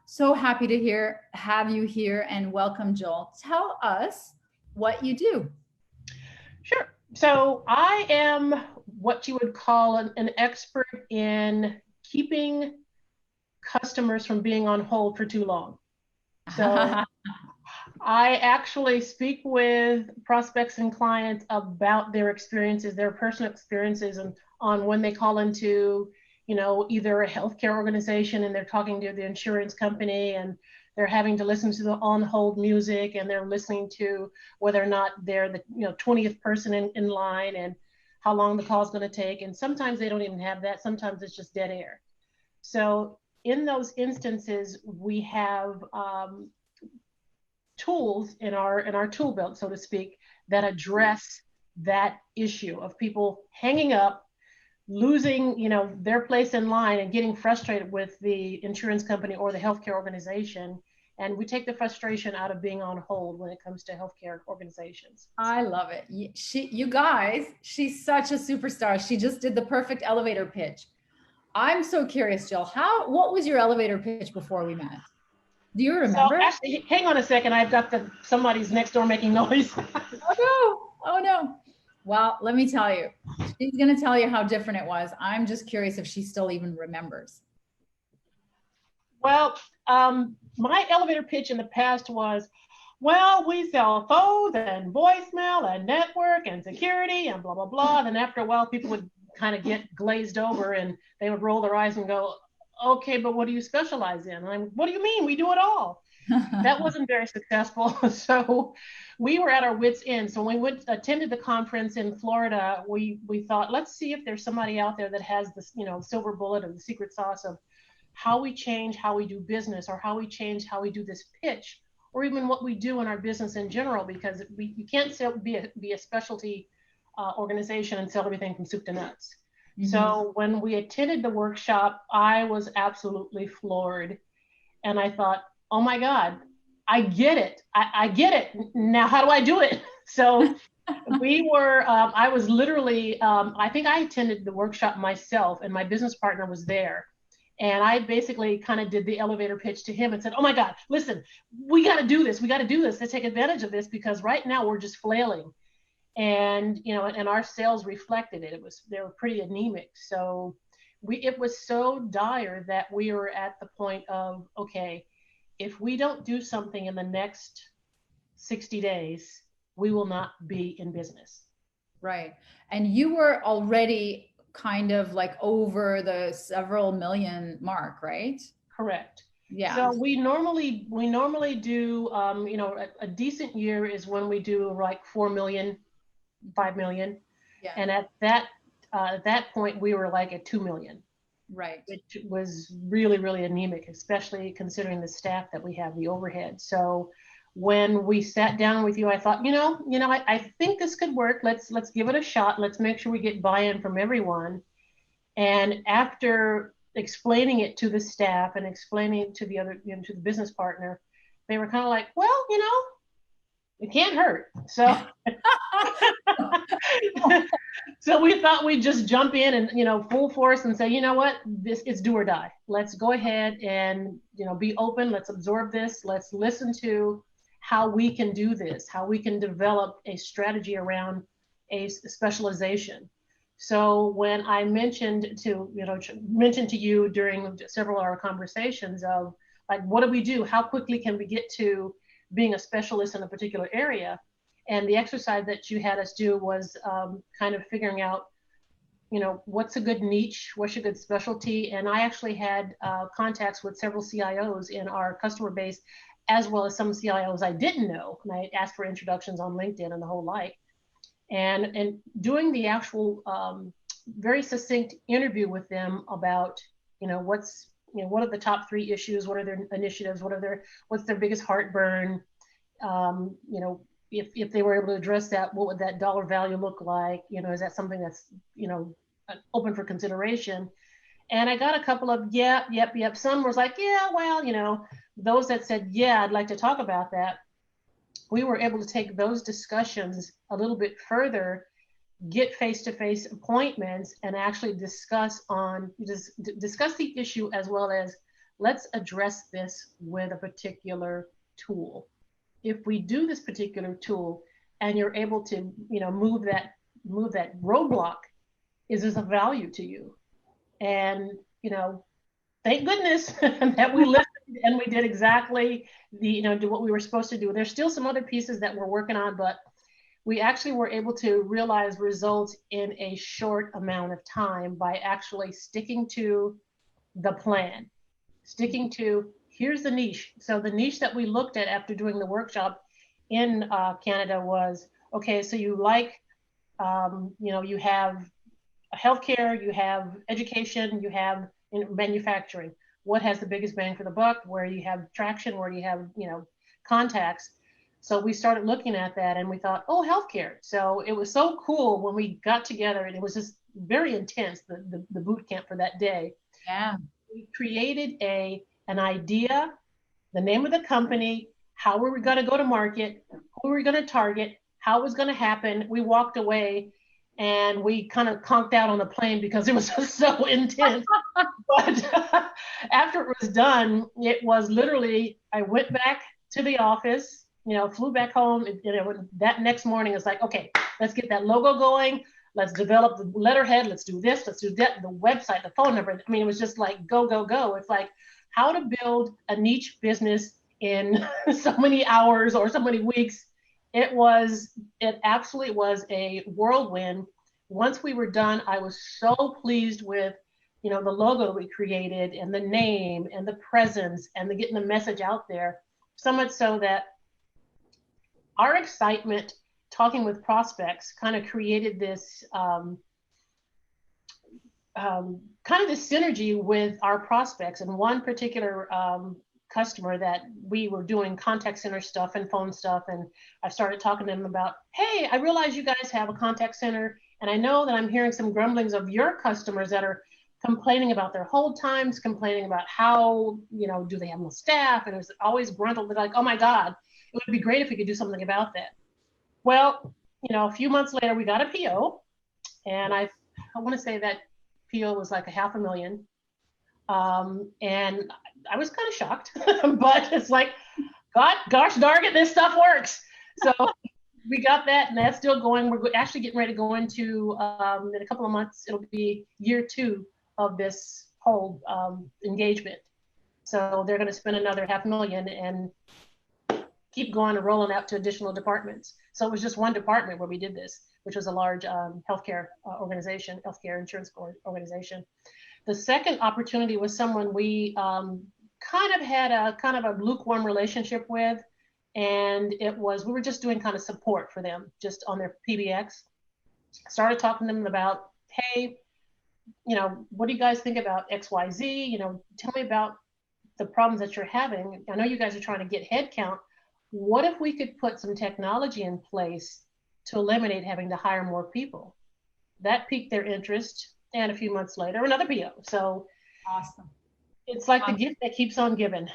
So happy to have you here, and welcome, Joel. Tell us what you do. Sure. So I am what you would call an expert in keeping customers from being on hold for too long. So I actually speak with prospects and clients about their experiences, their personal experiences, and on when they call into, either a healthcare organization and they're talking to the insurance company and they're having to listen to the on hold music and they're listening to whether or not they're the 20th person in line and how long the call is going to take. And sometimes they don't even have that. Sometimes it's just dead air. So in those instances, we have tools in our tool belt, so to speak, that address that issue of people hanging up, losing their place in line and getting frustrated with the insurance company or the healthcare organization. And we take the frustration out of being on hold when it comes to healthcare organizations. I love it. You guys, she's such a superstar. She just did the perfect elevator pitch. I'm so curious, Jill. What was your elevator pitch before we met? Do you So remember? actually, hang on a second. I've got somebody's next door making noise. Oh no. Oh no. Well, let me tell you. She's going to tell you how different it was. I'm just curious if she still even remembers. Well, my elevator pitch in the past was, well, we sell phones and voicemail and network and security and blah, blah, blah. Then after a while, people would kind of get glazed over and they would roll their eyes and go, okay, but what do you specialize in? And I'm, what do you mean? We do it all. That wasn't very successful. So we were at our wits' end. So when we attended the conference in Florida, we thought, let's see if there's somebody out there that has this, silver bullet or the secret sauce of how we change how we do business, or how we change how we do this pitch, or even what we do in our business in general, because you can't be a specialty organization and sell everything from soup to nuts. Mm-hmm. So when we attended the workshop, I was absolutely floored. And I thought, oh my God, I get it. I get it. Now, how do I do it? So I was literally, I think I attended the workshop myself and my business partner was there. And I basically kind of did the elevator pitch to him and said, oh my God, listen, we got to do this. We got to do this. Let's take advantage of this, because right now we're just flailing. And, and our sales reflected it. They were pretty anemic. So it was so dire that we were at the point of, okay, if we don't do something in the next 60 days, we will not be in business. Right. And you were already kind of like over the several million mark, right? Correct. Yeah. So we normally do, a decent year is when we do like 4 million, 5 million. Yeah. And at that point, we were like at 2 million. Right. Which was really, really anemic, especially considering the staff that we have, the overhead. So when we sat down with you, I thought, I think this could work. Let's give it a shot. Let's make sure we get buy-in from everyone. And after explaining it to the staff and explaining it to the other, to the business partner, they were kind of like, well, it can't hurt. So, so we thought we'd just jump in and, full force and say, you know what, this is do or die. Let's go ahead and, be open. Let's absorb this. Let's listen to how we can do this, how we can develop a strategy around a specialization. So when I mentioned to you during several of our conversations of like, what do we do? How quickly can we get to being a specialist in a particular area? And the exercise that you had us do was kind of figuring out, what's a good niche, what's a good specialty. And I actually had contacts with several CIOs in our customer base, as well as some CIOs I didn't know. And I asked for introductions on LinkedIn and the whole like. And doing the actual very succinct interview with them about, what are the top 3 issues, what are their initiatives, what's their biggest heartburn, if they were able to address that, what would that dollar value look like? Is that something that's, open for consideration? And I got a couple of, yep. Some was like, yeah, well, those that said, yeah, I'd like to talk about that. We were able to take those discussions a little bit further, get face-to-face appointments, and actually discuss the issue as well as let's address this with a particular tool. If we do this particular tool and you're able to, move that roadblock, is this of value to you? And, thank goodness that we listened and we did exactly do what we were supposed to do. There's still some other pieces that we're working on, but we actually were able to realize results in a short amount of time by actually sticking to the plan, sticking to, here's the niche. So the niche that we looked at after doing the workshop in Canada was, okay, so you like, you have healthcare, you have education, you have manufacturing. What has the biggest bang for the buck? Where you have traction, where you have, contacts. So we started looking at that and we thought, oh, healthcare. So it was so cool when we got together, and it was just very intense, the boot camp for that day. Yeah. We created an idea, the name of the company, how we were going to go to market, who we were going to target, how it was going to happen. We walked away and we kind of conked out on the plane because it was just so intense. But after it was done, it was literally, I went back to the office, flew back home. That next morning, it's like, okay, let's get that logo going. Let's develop the letterhead. Let's do this. Let's do that. The website, the phone number. I mean, it was just like, go, go, go. It's like how to build a niche business in so many hours or so many weeks. It absolutely was a whirlwind. Once we were done, I was so pleased with, the logo we created and the name and the presence and getting the message out there. So much so that our excitement talking with prospects kind of created this kind of this synergy with our prospects. And one particular customer that we were doing contact center stuff and phone stuff, and I started talking to them about, hey, I realize you guys have a contact center, and I know that I'm hearing some grumblings of your customers that are complaining about their hold times, complaining about how, do they have no staff? And it was always gruntled, like, oh my God, it would be great if we could do something about that. Well, a few months later, we got a PO, and I want to say that PO was like $500,000. And I was kind of shocked, but it's like, gosh darn it, this stuff works. So we got that, and that's still going. We're actually getting ready to go into, in a couple of months, it'll be year 2 of this whole engagement. So they're going to spend another $500,000 and keep going and rolling out to additional departments. So it was just one department where we did this, which was a large healthcare organization, healthcare insurance organization. The second opportunity was someone we kind of had a lukewarm relationship with, and we were just doing kind of support for them just on their PBX. Started talking to them about, hey, what do you guys think about XYZ? Tell me about the problems that you're having. I know you guys are trying to get headcount. What if we could put some technology in place to eliminate having to hire more people? That piqued their interest, and a few months later, another PO. So awesome. It's like the gift that keeps on giving.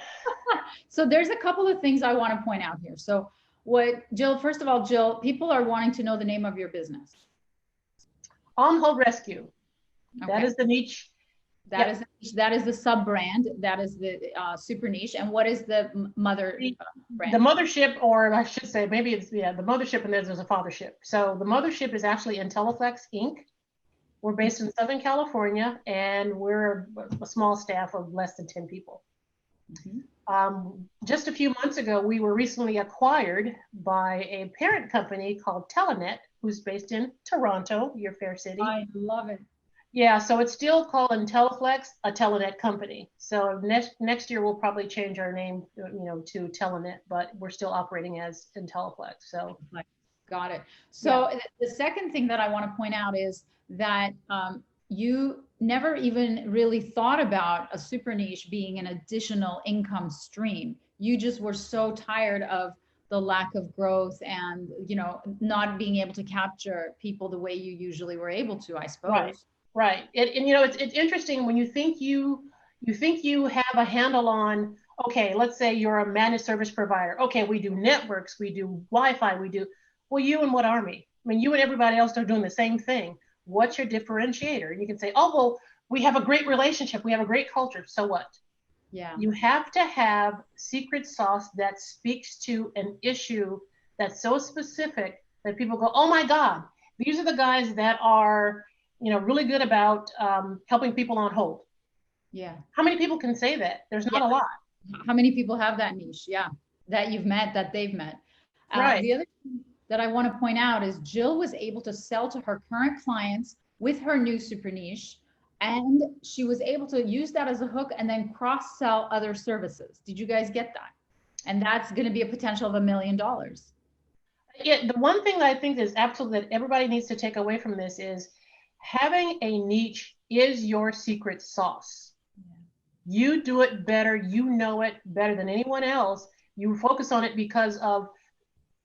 So there's a couple of things I want to point out here. So first of all, Jill, people are wanting to know the name of your business. On Hold Rescue. Okay. That is the niche. That is the sub brand. That is the super niche. And what is the mother brand? The mothership, or I should say, maybe it's the mothership, and there's a fathership. So the mothership is actually IntelliFlex Inc. We're based in Southern California, and we're a small staff of less than 10 people. Mm-hmm. Just a few months ago, we were recently acquired by a parent company called Telanet, who's based in Toronto, your fair city. I love it. Yeah, so it's still called IntelliFlex, a Telanet company. So next year we'll probably change our name, to Telanet, but we're still operating as IntelliFlex. So got it. So the second thing that I want to point out is that you never even really thought about a super niche being an additional income stream. You just were so tired of the lack of growth and not being able to capture people the way you usually were able to, I suppose. Right. It's interesting when you think you have a handle on, okay, let's say you're a managed service provider. Okay, we do networks, we do Wi-Fi, well, you and what army? I mean, you and everybody else are doing the same thing. What's your differentiator? And you can say, oh, well, we have a great relationship. We have a great culture. So what? Yeah. You have to have secret sauce that speaks to an issue that's so specific that people go, oh my God, these are the guys that are, really good about helping people on hold. Yeah. How many people can say that? There's Yeah. not a lot. How many people have that niche? Yeah. That you've met, that they've met. Right. The other thing that I want to point out is Jill was able to sell to her current clients with her new super niche. And she was able to use that as a hook and then cross sell other services. Did you guys get that? And that's going to be a potential of $1 million. Yeah, the one thing that I think is absolutely that everybody needs to take away from this is having a niche is your secret sauce. You do it better. You know it better than anyone else. You focus on it because of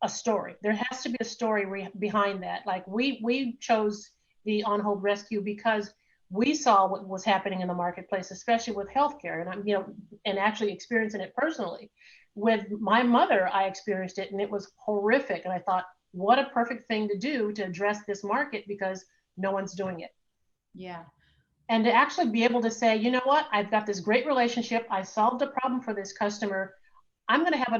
a story. There has to be a story behind that. Like we chose the on hold rescue because we saw what was happening in the marketplace, especially with healthcare, and and actually experiencing it personally. With my mother, I experienced it, and it was horrific. And I thought, what a perfect thing to do to address this market because no one's doing it. Yeah. And to actually be able to say, you know what, I've got this great relationship. I solved a problem for this customer. I'm going to have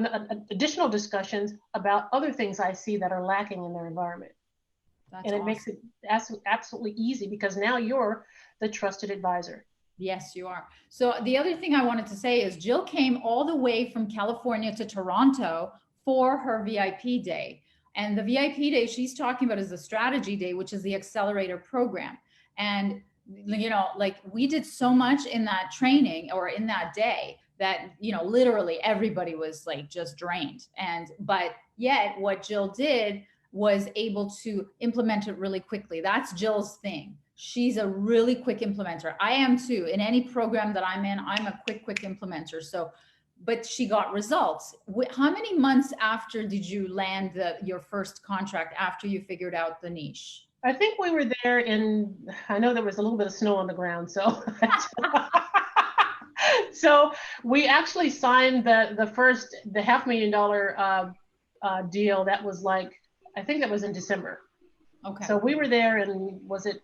additional discussions about other things I see that are lacking in their environment. That's and it awesome. makes it absolutely easy because now you're the trusted advisor. Yes, you are. So the other thing I wanted to say is Jill came all the way from California to Toronto for her VIP day. And the VIP day she's talking about is the strategy day, which is the accelerator program. And, like we did so much in that training or in that day that, literally everybody was like just drained. But yet what Jill did was able to implement it really quickly. That's Jill's thing. She's a really quick implementer. I am too. In any program that I'm in, I'm a quick implementer. So, but she got results. How many months after did you land your first contract after you figured out the niche? I think we were there I know there was a little bit of snow on the ground. So, so we actually signed the $500,000 deal. That was I think that was in December. Okay. So we were there was it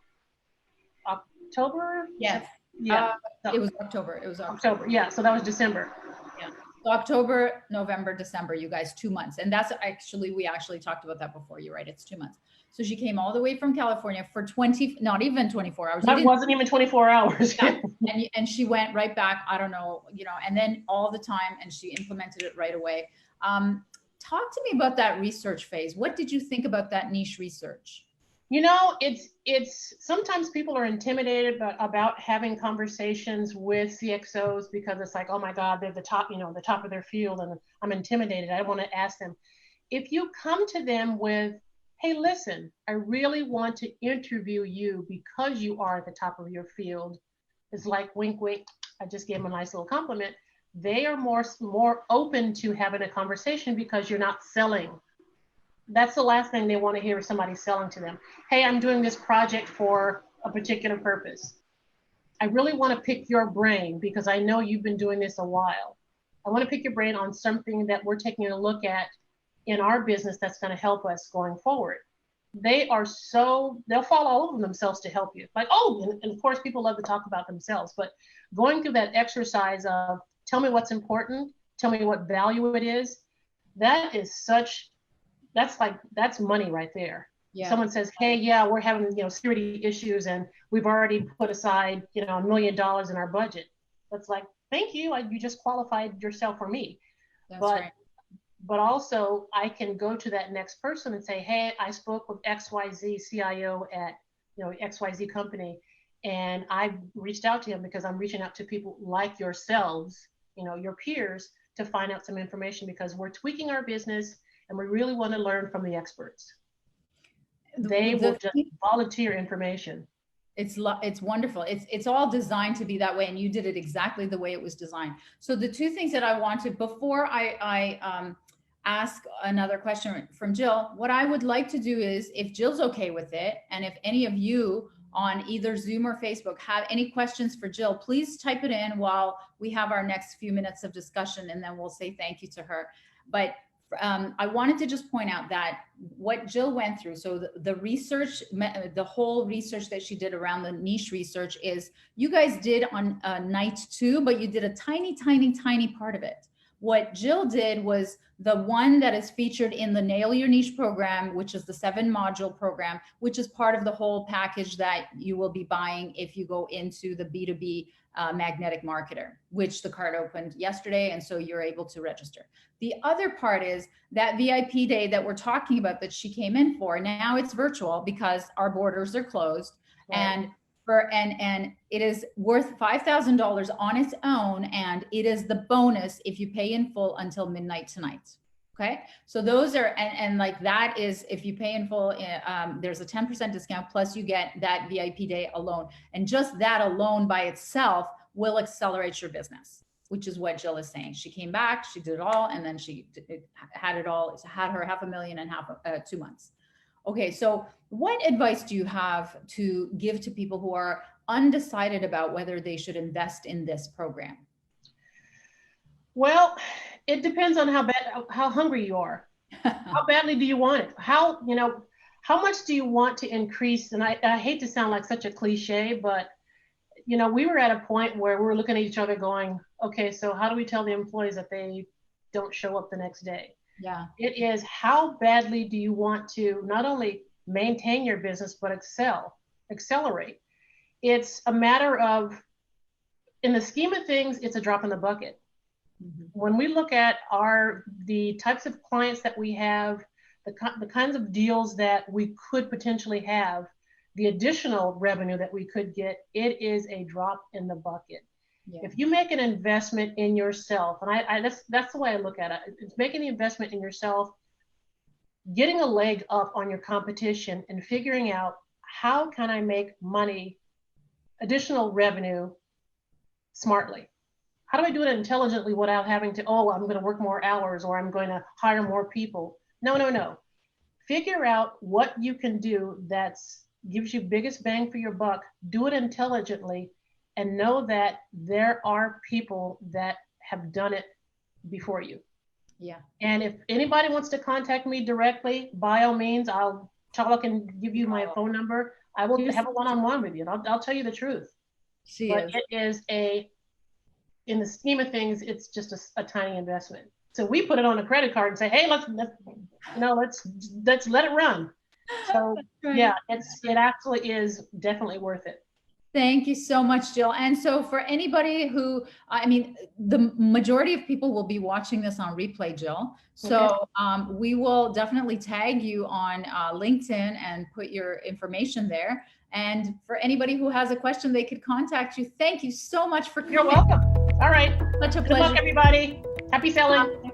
October? Yes. Yeah. It was October. It was October. Yeah. So that was December. Yeah. So October, November, December, you guys 2 months. And we actually talked about that before. You're right. It's 2 months. So she came all the way from California for not even 24 hours. That wasn't even 24 hours. Yeah. And she went right back, I don't know, and then all the time, and she implemented it right away. Talk to me about that research phase. What did you think about that niche research? It's sometimes people are intimidated about having conversations with CXOs because it's like, oh my God, they're the top of their field, and I'm intimidated. I want to ask them. If you come to them with, hey, listen, I really want to interview you because you are at the top of your field. It's like wink, wink. I just gave them a nice little compliment. They are more open to having a conversation because you're not selling. That's the last thing they want to hear is somebody selling to them. Hey, I'm doing this project for a particular purpose. I really want to pick your brain because I know you've been doing this a while. I want to pick your brain on something that we're taking a look at in our business that's going to help us going forward. They'll fall all over themselves to help you. Like, oh, and of course people love to talk about themselves, but going through that exercise of tell me what's important, tell me what value it is, that's money right there. Yeah. Someone says, hey, yeah, we're having, security issues and we've already put aside, $1 million in our budget. That's like, thank you. You just qualified yourself for me. That's right. But also I can go to that next person and say, hey, I spoke with XYZ CIO at, XYZ company. And I reached out to him because I'm reaching out to people like yourselves, your peers, to find out some information because we're tweaking our business and we really want to learn from the experts. They will just volunteer information. It's wonderful. It's all designed to be that way, and you did it exactly the way it was designed. So the two things that I wanted before I ask another question from Jill, what I would like to do is, if Jill's okay with it, and if any of you on either Zoom or Facebook have any questions for Jill, please type it in while we have our next few minutes of discussion, and then we'll say thank you to her. But I wanted to just point out that what Jill went through, so the research, the whole research that she did around the niche research is you guys did on night 2, but you did a tiny, tiny, tiny part of it. What Jill did was the one that is featured in the Nail Your Niche program, which is the 7-module program, which is part of the whole package that you will be buying if you go into the B2B magnetic marketer, which the card opened yesterday. And so you're able to register. The other part is that VIP day that we're talking about that she came in for. Now it's virtual because our borders are closed. Right. And it is worth $5,000 on its own. And it is the bonus if you pay in full until midnight tonight. Okay. So those are, and like that is, if you pay in full, there's a 10% discount, plus you get that VIP day alone. And just that alone by itself will accelerate your business, which is what Jill is saying. She came back, she did it all, and then she had it all, had her $500,000 in 2 months. Okay, so what advice do you have to give to people who are undecided about whether they should invest in this program? Well, it depends on how hungry you are. How badly do you want it? How much do you want to increase? And I hate to sound like such a cliche, but we were at a point where we were looking at each other going, okay, so how do we tell the employees that they don't show up the next day? Yeah. It is, how badly do you want to not only maintain your business, but accelerate? It's a matter of, in the scheme of things, it's a drop in the bucket. Mm-hmm. When we look at the types of clients that we have, the kinds of deals that we could potentially have, the additional revenue that we could get, it is a drop in the bucket. Yeah. If you make an investment in yourself, and that's the way I look at it, it's making the investment in yourself, getting a leg up on your competition and figuring out, how can I make money, additional revenue, smartly? How do I do it intelligently without having to, I'm going to work more hours or I'm going to hire more people? No. Figure out what you can do that gives you biggest bang for your buck. Do it intelligently, and know that there are people that have done it before you. Yeah. And if anybody wants to contact me directly, by all means, I'll talk and give you my phone number. I will have a one-on-one with you, and I'll tell you the truth. It is in the scheme of things, it's just a tiny investment. So we put it on a credit card and say, hey, let's let it run. So right. Yeah, it actually is definitely worth it. Thank you so much, Jill. And so for anybody who, the majority of people will be watching this on replay, Jill. So okay. We will definitely tag you on LinkedIn and put your information there. And for anybody who has a question, they could contact you. Thank you so much for coming. You're welcome. All right. Such a pleasure. Good luck, everybody. Happy selling.